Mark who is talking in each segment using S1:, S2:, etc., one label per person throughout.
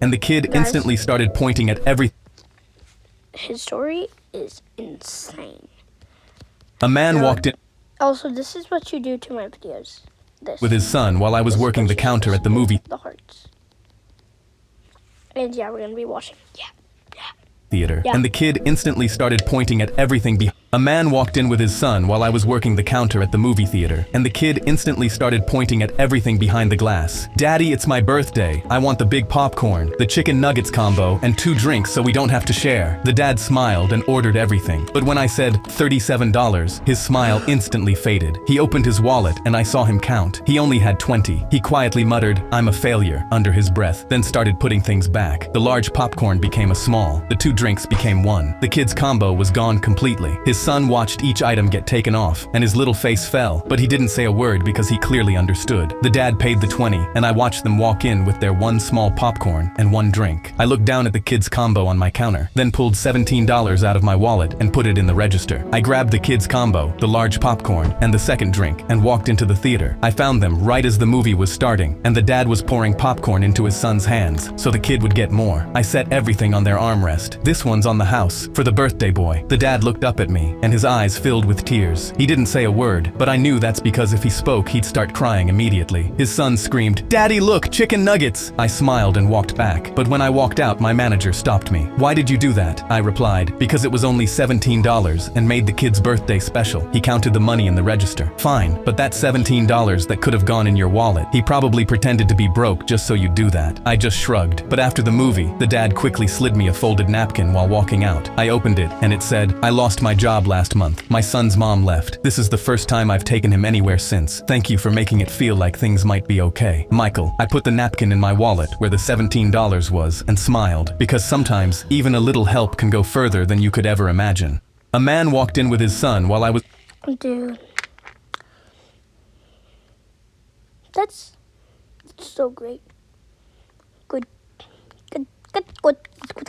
S1: and the kid
S2: Guys.
S1: instantly started pointing at everything.
S2: His story is insane.
S1: A man walked in
S2: Also, this is what you do to my videos. This.
S1: with his son while I was
S2: This is
S1: working
S2: what
S1: the
S2: you
S1: counter
S2: do.
S1: at the movie
S2: The hearts. And yeah, we're gonna be watching. Yeah.
S1: theater,
S2: Yeah.
S1: and the kid instantly started pointing at everything behind. A man walked in with his son while I was working the counter at the movie theater, and the kid instantly started pointing at everything behind the glass. Daddy, it's my birthday. I want the big popcorn, the chicken nuggets combo, and 2 drinks so we don't have to share. The dad smiled and ordered everything. But when I said $37, his smile instantly faded. He opened his wallet and I saw him count. He only had 20. He quietly muttered, "I'm a failure," under his breath, then started putting things back. The large popcorn became a small. The 2 drinks became 1. The kid's combo was gone completely. His son watched each item get taken off, and his little face fell, but he didn't say a word because he clearly understood. The dad paid the 20, and I watched them walk in with their 1 small popcorn and 1 drink. I looked down at the kid's combo on my counter, then pulled $17 out of my wallet and put it in the register. I grabbed the kid's combo, the large popcorn, and the 2nd drink, and walked into the theater. I found them right as the movie was starting, and the dad was pouring popcorn into his son's hands, so the kid would get more. I set everything on their armrest. "This one's on the house, for the birthday boy." The dad looked up at me, and his eyes filled with tears. He didn't say a word, but I knew that's because if he spoke, he'd start crying immediately. His son screamed, "Daddy, look, chicken nuggets!" I smiled and walked back, but when I walked out, my manager stopped me. "Why did you do that?" I replied, "Because it was only $17 and made the kid's birthday special." He counted the money in the register. "Fine, but that's $17 that could have gone in your wallet." He probably pretended to be broke just so you'd do that. I just shrugged, but after the movie, the dad quickly slid me a folded napkin while walking out. I opened it, and it said, "I lost my job last month. My son's mom left. This is the first time I've taken him anywhere since. Thank you for making it feel like things might be okay. Michael." I put the napkin in my wallet where the $17 was and smiled, because sometimes even a little help can go further than you could ever imagine. A man walked in with his son while I was
S2: Dude. That's so great. Good.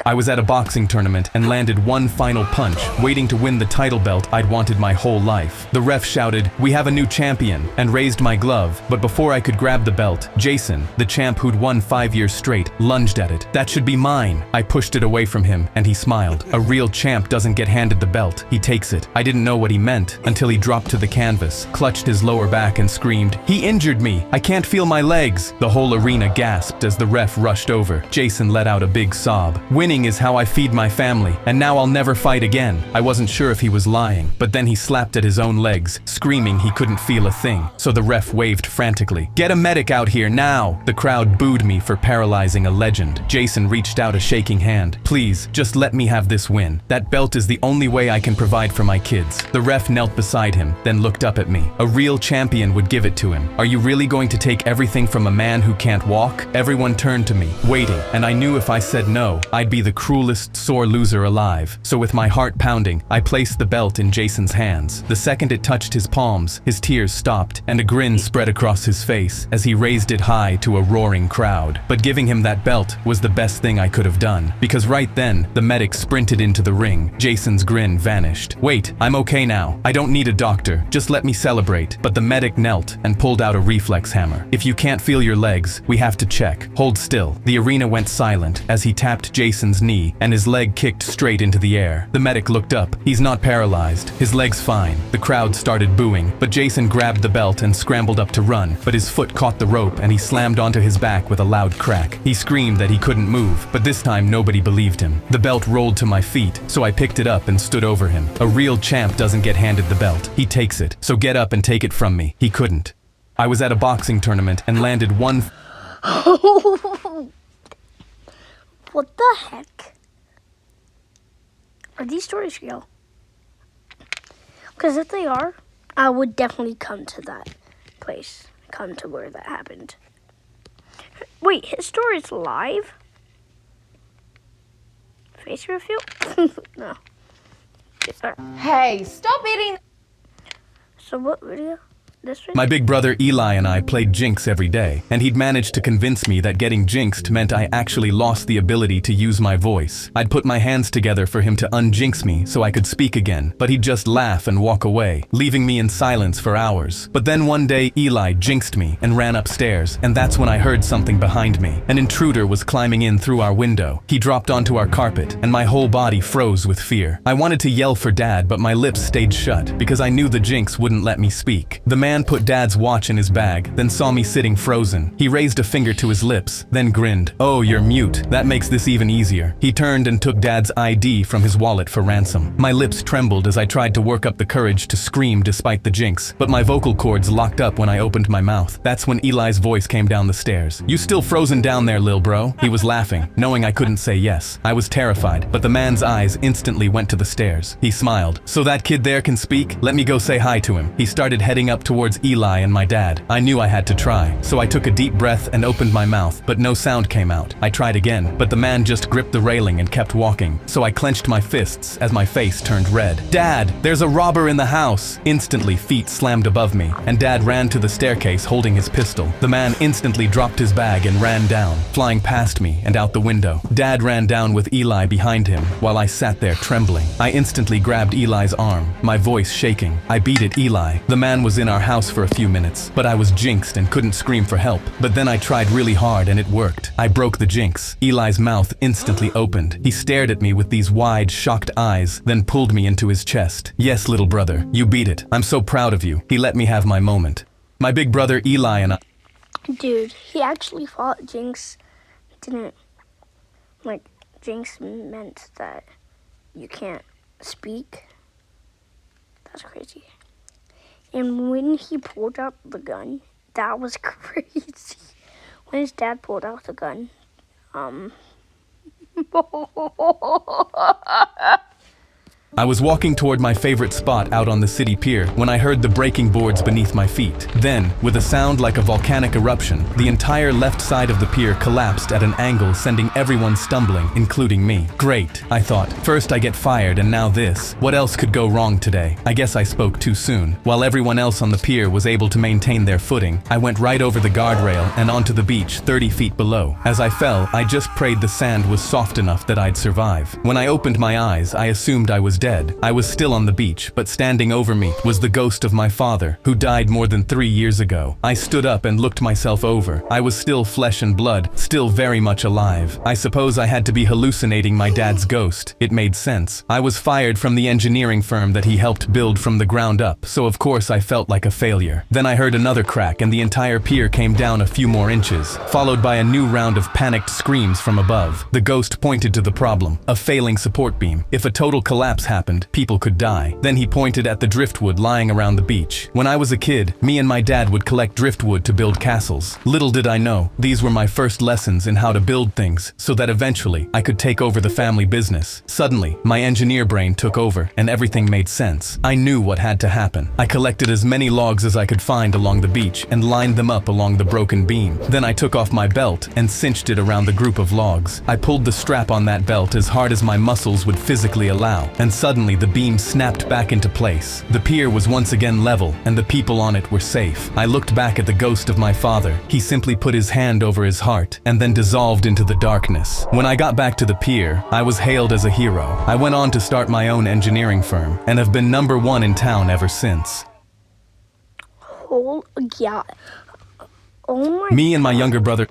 S1: I was at a boxing tournament and landed 1 final punch, waiting to win the title belt I'd wanted my whole life. The ref shouted, "We have a new champion," and raised my glove, but before I could grab the belt, Jason, the champ who'd won 5 years straight, lunged at it. "That should be mine." I pushed it away from him, and he smiled. A real champ doesn't get handed the belt, he takes it. I didn't know what he meant until he dropped to the canvas, clutched his lower back and screamed, "He injured me! I can't feel my legs!" The whole arena gasped as the ref rushed over. Jason let out a big sob. "Winning is how I feed my family, and now I'll never fight again." I wasn't sure if he was lying, but then he slapped at his own legs, screaming he couldn't feel a thing. So the ref waved frantically, "Get a medic out here now!" The crowd booed me for paralyzing a legend. Jason reached out a shaking hand. "Please, just let me have this win. That belt is the only way I can provide for my kids." The ref knelt beside him, then looked up at me. "A real champion would give it to him. Are you really going to take everything from a man who can't walk?" Everyone turned to me, waiting, and I knew if I said no, I'd be the cruelest sore loser alive. So with my heart pounding, I placed the belt in Jason's hands. The second it touched his palms, his tears stopped, and a grin spread across his face as he raised it high to a roaring crowd. But giving him that belt was the best thing I could have done, because right then, the medic sprinted into the ring. Jason's grin vanished. "Wait, I'm okay now. I don't need a doctor. Just let me celebrate." But the medic knelt and pulled out a reflex hammer. "If you can't feel your legs, we have to check. Hold still." The arena went silent as he tapped Jason's knee, and his leg kicked straight into the air. The medic looked up. "He's not paralyzed. His leg's fine." The crowd started booing, but Jason grabbed the belt and scrambled up to run, but his foot caught the rope and he slammed onto his back with a loud crack. He screamed that he couldn't move, but this time nobody believed him. The belt rolled to my feet, so I picked it up and stood over him. A real champ doesn't get handed the belt. He takes it. So get up and take it from me. He couldn't. I was at a boxing tournament and landed 1
S2: What the heck? Are these stories real? Because if they are, I would definitely come to that place. Come to where that happened. Wait, his story's live? Face reveal? No.
S3: Hey, stop eating.
S2: So what video? This way?
S1: My big brother Eli and I played Jinx every day, and he'd managed to convince me that getting jinxed meant I actually lost the ability to use my voice. I'd put my hands together for him to unjinx me so I could speak again, but he'd just laugh and walk away, leaving me in silence for hours. But then one day Eli jinxed me and ran upstairs, and that's when I heard something behind me. An intruder was climbing in through our window. He dropped onto our carpet, and my whole body froze with fear. I wanted to yell for Dad, but my lips stayed shut because I knew the jinx wouldn't let me speak. The man put Dad's watch in his bag, then saw me sitting frozen. He raised a finger to his lips, then grinned. "Oh, you're mute. That makes this even easier." He turned and took Dad's ID from his wallet for ransom. My lips trembled as I tried to work up the courage to scream despite the jinx, but my vocal cords locked up when I opened my mouth. That's when Eli's voice came down the stairs. "You still frozen down there, lil bro?" He was laughing, knowing I couldn't say yes. I was terrified, but the man's eyes instantly went to the stairs. He smiled. "So that kid there can speak? Let me go say hi to him." He started heading up towards Eli and my dad. I knew I had to try, so I took a deep breath and opened my mouth, but no sound came out. I tried again, but the man just gripped the railing and kept walking, so I clenched my fists as my face turned red. "Dad, there's a robber in the house!" Instantly, feet slammed above me, and Dad ran to the staircase holding his pistol. The man instantly dropped his bag and ran down, flying past me and out the window. Dad ran down with Eli behind him, while I sat there trembling. I instantly grabbed Eli's arm, my voice shaking. I beat it, Eli. The man was in our house for a few minutes, but I was jinxed and couldn't scream for help. But then I tried really hard and it worked. I broke the jinx. Eli's mouth instantly opened. He stared at me with these wide, shocked eyes, then pulled me into his chest. "Yes, little brother, you beat it. I'm so proud of you." He let me have my moment. My big brother Eli and I...
S2: Dude, he actually fought Jinx. Didn't, like, Jinx meant that you can't speak. That's crazy. And when he pulled out the gun, that was crazy. When his dad pulled out the gun,
S1: I was walking toward my favorite spot out on the city pier when I heard the breaking boards beneath my feet. Then, with a sound like a volcanic eruption, the entire left side of the pier collapsed at an angle, sending everyone stumbling, including me. Great, I thought. First I get fired and now this. What else could go wrong today? I guess I spoke too soon. While everyone else on the pier was able to maintain their footing, I went right over the guardrail and onto the beach 30 feet below. As I fell, I just prayed the sand was soft enough that I'd survive. When I opened my eyes, I assumed I was dead. I was still on the beach, but standing over me was the ghost of my father, who died more than 3 years ago. I stood up and looked myself over. I was still flesh and blood, still very much alive. I suppose I had to be hallucinating my dad's ghost. It made sense. I was fired from the engineering firm that he helped build from the ground up, so of course I felt like a failure. Then I heard another crack and the entire pier came down a few more inches, followed by a new round of panicked screams from above. The ghost pointed to the problem, a failing support beam. If a total collapse happened, people could die. Then he pointed at the driftwood lying around the beach. When I was a kid, me and my dad would collect driftwood to build castles. Little did I know, these were my first lessons in how to build things, so that eventually I could take over the family business. Suddenly, my engineer brain took over, and everything made sense. I knew what had to happen. I collected as many logs as I could find along the beach and lined them up along the broken beam. Then I took off my belt and cinched it around the group of logs. I pulled the strap on that belt as hard as my muscles would physically allow, and suddenly the beam snapped back into place. The pier was once again level, and the people on it were safe. I looked back at the ghost of my father. He simply put his hand over his heart, and then dissolved into the darkness. When I got back to the pier, I was hailed as a hero. I went on to start my own engineering firm, and have been #1 in town ever since.
S2: Oh, yeah. Oh my...
S1: Me and my younger brother...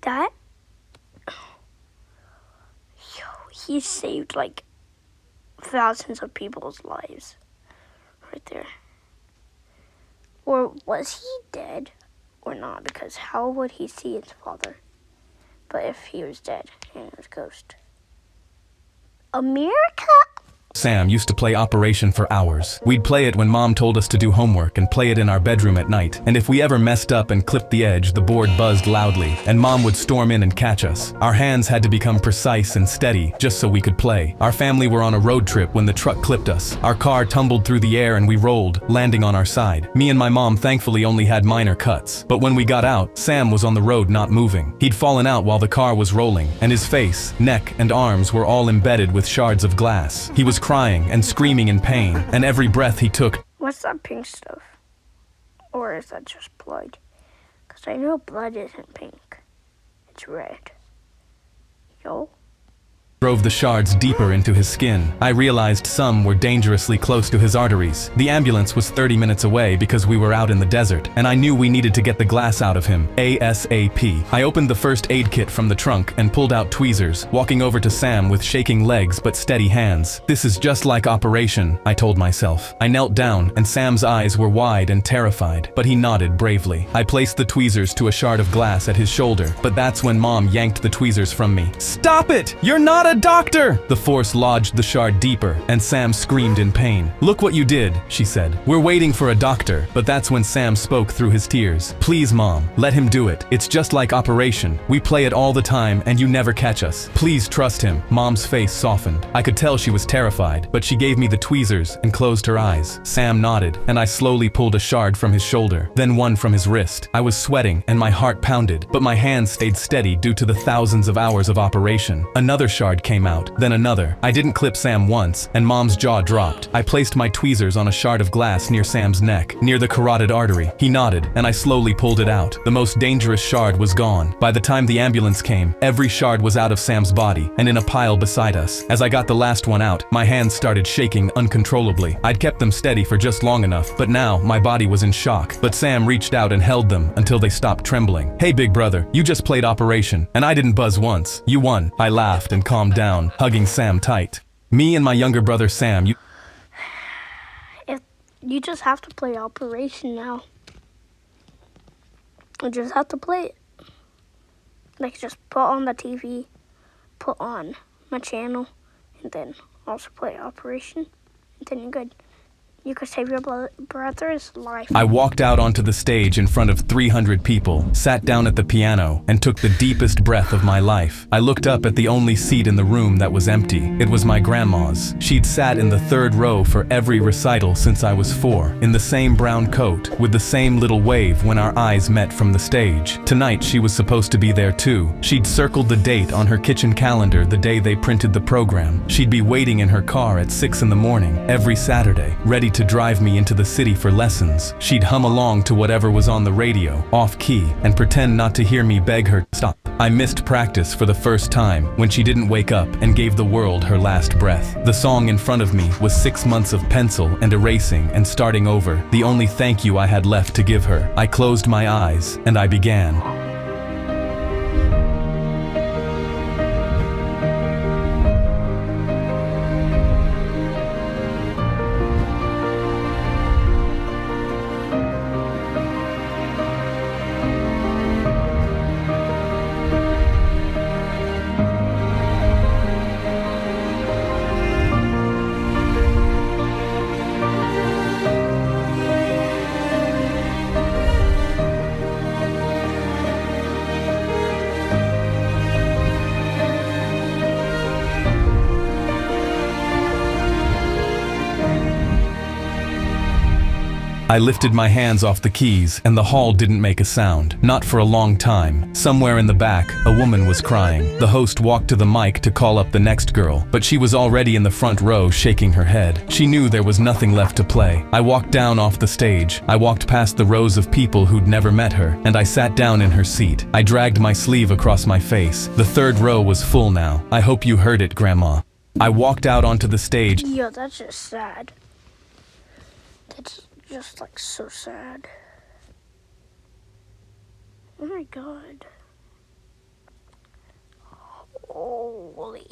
S2: That... Yo, he saved, like, thousands of people's lives. Right there. Or was he dead or not? Because how would he see his father? But if he was dead and it was a ghost. America?
S1: Sam used to play Operation for hours. We'd play it when Mom told us to do homework and play it in our bedroom at night. And if we ever messed up and clipped the edge, the board buzzed loudly, and Mom would storm in and catch us. Our hands had to become precise and steady just so we could play. Our family were on a road trip when the truck clipped us. Our car tumbled through the air and we rolled, landing on our side. Me and my mom thankfully only had minor cuts. But when we got out, Sam was on the road not moving. He'd fallen out while the car was rolling, and his face, neck, and arms were all embedded with shards of glass. He was crying and screaming in pain, and every breath he took
S2: What's that pink stuff? Or is that just blood? Because I know blood isn't pink. It's red. Yo?
S1: Drove the shards deeper into his skin. I realized some were dangerously close to his arteries. The ambulance was 30 minutes away because we were out in the desert, and I knew we needed to get the glass out of him, ASAP. I opened the first aid kit from the trunk and pulled out tweezers, walking over to Sam with shaking legs but steady hands. This is just like Operation, I told myself. I knelt down, and Sam's eyes were wide and terrified, but he nodded bravely. I placed the tweezers to a shard of glass at his shoulder, but that's when Mom yanked the tweezers from me. "Stop it! You're not a doctor!" The force lodged the shard deeper, and Sam screamed in pain. "Look what you did," she said. "We're waiting for a doctor." But that's when Sam spoke through his tears. "Please, Mom, let him do it. It's just like Operation. We play it all the time, and you never catch us. Please trust him." Mom's face softened. I could tell she was terrified, but she gave me the tweezers and closed her eyes. Sam nodded, and I slowly pulled a shard from his shoulder, then one from his wrist. I was sweating, and my heart pounded, but my hands stayed steady due to the thousands of hours of operation. Another shard came out, then another. I didn't clip Sam once, and Mom's jaw dropped. I placed my tweezers on a shard of glass near Sam's neck, near the carotid artery. He nodded, and I slowly pulled it out. The most dangerous shard was gone. By the time the ambulance came, every shard was out of Sam's body, and in a pile beside us. As I got the last one out, my hands started shaking uncontrollably. I'd kept them steady for just long enough, but now my body was in shock. But Sam reached out and held them until they stopped trembling. "Hey, big brother, you just played Operation, and I didn't buzz once. You won." I laughed and calmed down, hugging Sam tight. Me and my younger brother Sam,
S2: You just have to play Operation now. You just have to play it. Like, just put on the TV, put on my channel, and then also play Operation, and then you're good. You could save your brother's life.
S1: I walked out onto the stage in front of 300 people, sat down at the piano, and took the deepest breath of my life. I looked up at the only seat in the room that was empty. It was my grandma's. She'd sat in the third row for every recital since I was 4, in the same brown coat, with the same little wave when our eyes met from the stage. Tonight she was supposed to be there too. She'd circled the date on her kitchen calendar the day they printed the program. She'd be waiting in her car at 6 in the morning, every Saturday, ready to drive me into the city for lessons. She'd hum along to whatever was on the radio, off key, and pretend not to hear me beg her to stop. I missed practice for the first time when she didn't wake up and gave the world her last breath. The song in front of me was 6 months of pencil and erasing and starting over, the only thank you I had left to give her. I closed my eyes and I began. I lifted my hands off the keys, and the hall didn't make a sound. Not for a long time. Somewhere in the back, a woman was crying. The host walked to the mic to call up the next girl, but she was already in the front row shaking her head. She knew there was nothing left to play. I walked down off the stage. I walked past the rows of people who'd never met her, and I sat down in her seat. I dragged my sleeve across my face. The third row was full now. I hope you heard it, Grandma. I walked out onto the stage.
S2: Yo, that's just sad. That's just like so sad. Oh my god. Holy.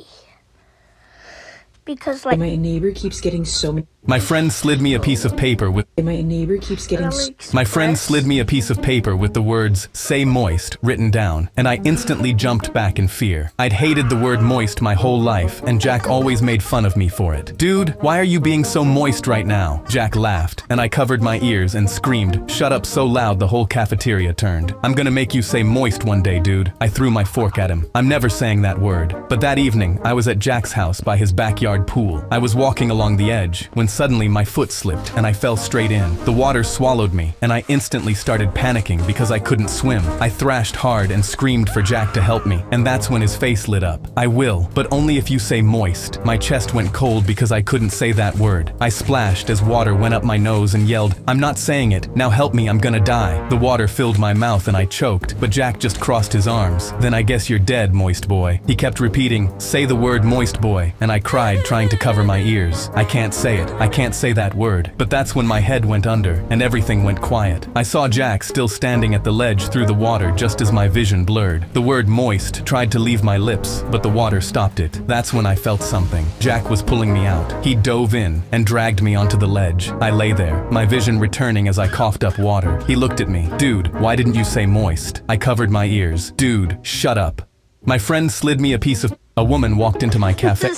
S2: Because like
S3: my neighbor keeps getting so many.
S1: My friend slid me a piece of paper with
S3: My neighbor keeps getting.
S1: My friend slid me a piece of paper with the words, "Say moist," written down, and I instantly jumped back in fear. I'd hated the word moist my whole life, and Jack always made fun of me for it. "Dude, why are you being so moist right now?" Jack laughed, and I covered my ears and screamed, "Shut up," so loud the whole cafeteria turned. "I'm gonna make you say moist one day, dude." I threw my fork at him. I'm never saying that word. But that evening, I was at Jack's house by his backyard pool. I was walking along the edge when Suddenly, my foot slipped and I fell straight in. The water swallowed me, and I instantly started panicking because I couldn't swim. I thrashed hard and screamed for Jack to help me, and that's when his face lit up. I will, but only if you say moist. My chest went cold because I couldn't say that word. I splashed as water went up my nose and yelled, "I'm not saying it. Now help me, I'm gonna die." The water filled my mouth and I choked, but Jack just crossed his arms. "Then I guess you're dead, moist boy." He kept repeating, "Say the word moist boy," and I cried, trying to cover my ears. I can't say it. I can't say that word. But that's when my head went under and everything went quiet. I saw Jack still standing at the ledge through the water just as my vision blurred. The word moist tried to leave my lips, but the water stopped it. That's when I felt something. Jack was pulling me out. He dove in and dragged me onto the ledge. I lay there, my vision returning as I coughed up water. He looked at me. "Dude, why didn't you say moist?" I covered my ears. "Dude, shut up." My friend slid me a piece of... A woman walked into my cafe.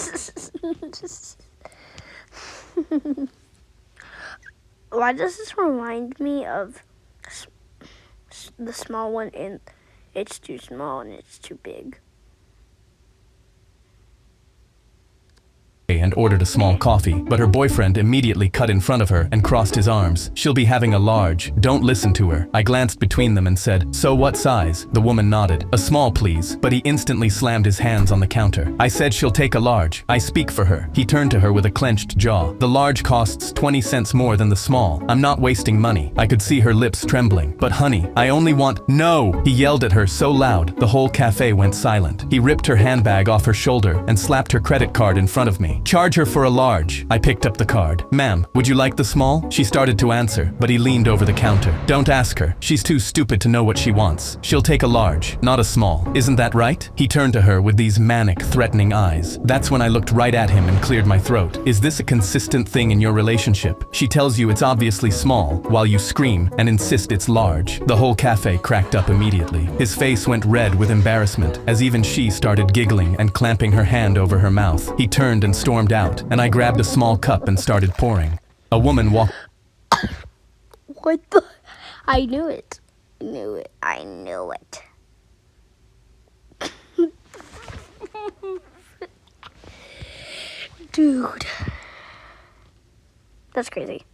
S2: Why does this remind me of the small one in It's Too Small and It's Too Big?
S1: And ordered a small coffee, but her boyfriend immediately cut in front of her and crossed his arms. "She'll be having a large. Don't listen to her." I glanced between them and said, "So what size?" The woman nodded. "A small, please," but he instantly slammed his hands on the counter. I said she'll take a large. I speak for her. He turned to her with a clenched jaw. "The large costs 20 cents more than the small. I'm not wasting money." I could see her lips trembling. "But honey, I only want..." "No!" He yelled at her so loud, the whole cafe went silent. He ripped her handbag off her shoulder and slapped her credit card in front of me. "Charge her for a large." I picked up the card. "Ma'am, would you like the small?" She started to answer, but he leaned over the counter. "Don't ask her. She's too stupid to know what she wants. She'll take a large, not a small. Isn't that right?" He turned to her with these manic, threatening eyes. That's when I looked right at him and cleared my throat. "Is this a consistent thing in your relationship? She tells you it's obviously small, while you scream and insist it's large." The whole cafe cracked up immediately. His face went red with embarrassment, as even she started giggling and clamping her hand over her mouth. He turned and stormed out, and I grabbed a small cup and started pouring. A woman walked...
S2: What the? I knew it. I knew it. Dude. That's crazy.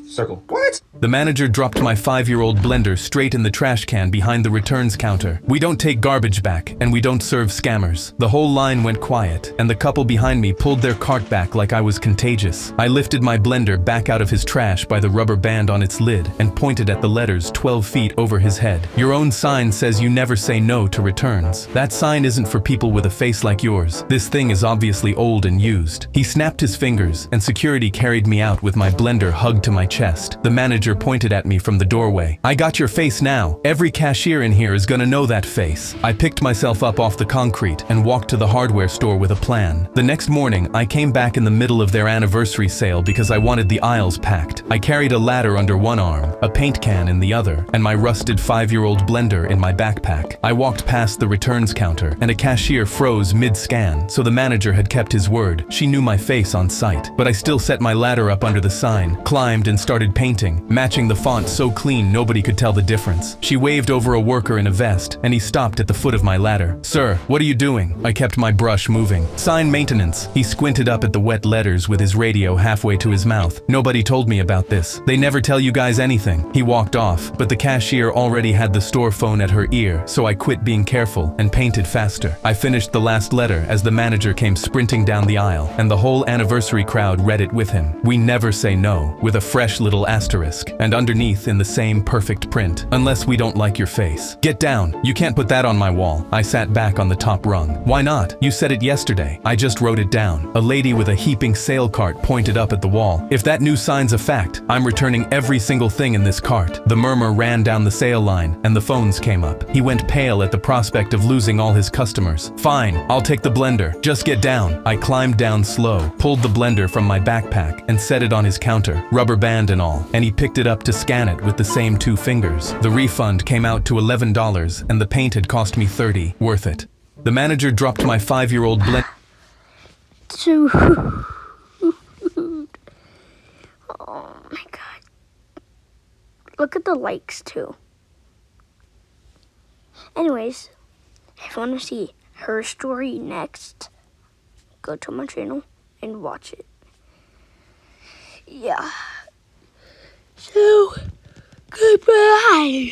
S4: Circle. What?
S1: The manager dropped my 5-year-old blender straight in the trash can behind the returns counter. "We don't take garbage back, and we don't serve scammers." The whole line went quiet, and the couple behind me pulled their cart back like I was contagious. I lifted my blender back out of his trash by the rubber band on its lid and pointed at the letters 12 feet over his head. "Your own sign says you never say no to returns. That sign isn't for people with a face like yours. This thing is obviously old and used." He snapped his fingers, and security carried me out with my blender hugged to my chest. The manager pointed at me from the doorway. "I got your face now. Every cashier in here is gonna know that face." I picked myself up off the concrete and walked to the hardware store with a plan. The next morning, I came back in the middle of their anniversary sale because I wanted the aisles packed. I carried a ladder under one arm, a paint can in the other, and my rusted 5-year-old blender in my backpack. I walked past the returns counter, and a cashier froze mid-scan, so the manager had kept his word. She knew my face on sight. But I still set my ladder up under the sign, climbed and started painting, matching the font so clean nobody could tell the difference. She waved over a worker in a vest, and he stopped at the foot of my ladder. "Sir, what are you doing?" I kept my brush moving. "Sign maintenance." He squinted up at the wet letters with his radio halfway to his mouth. "Nobody told me about this. They never tell you guys anything." He walked off, but the cashier already had the store phone at her ear, so I quit being careful and painted faster. I finished the last letter as the manager came sprinting down the aisle, and the whole anniversary crowd read it with him. "We never say no," with a fresh little asterisk, and underneath in the same perfect print, "Unless we don't like your face." "Get down. You can't put that on my wall." I sat back on the top rung. "Why not? You said it yesterday." I just wrote it down. A lady with a heaping sale cart pointed up at the wall. "If that new sign's a fact, I'm returning every single thing in this cart." The murmur ran down the sale line, and the phones came up. He went pale at the prospect of losing all his customers. "Fine, I'll take the blender. Just get down." I climbed down slow, pulled the blender from my backpack, and set it on his counter, rubber band and all, and he picked it up to scan it with the same 2 fingers. The refund came out to $11, and the paint had cost me $30. Worth it. The manager dropped my 5-year-old blender.
S2: Dude. Oh my god. Look at the likes too. Anyways, if you want to see her story next, go to my channel and watch it. Yeah. So, goodbye.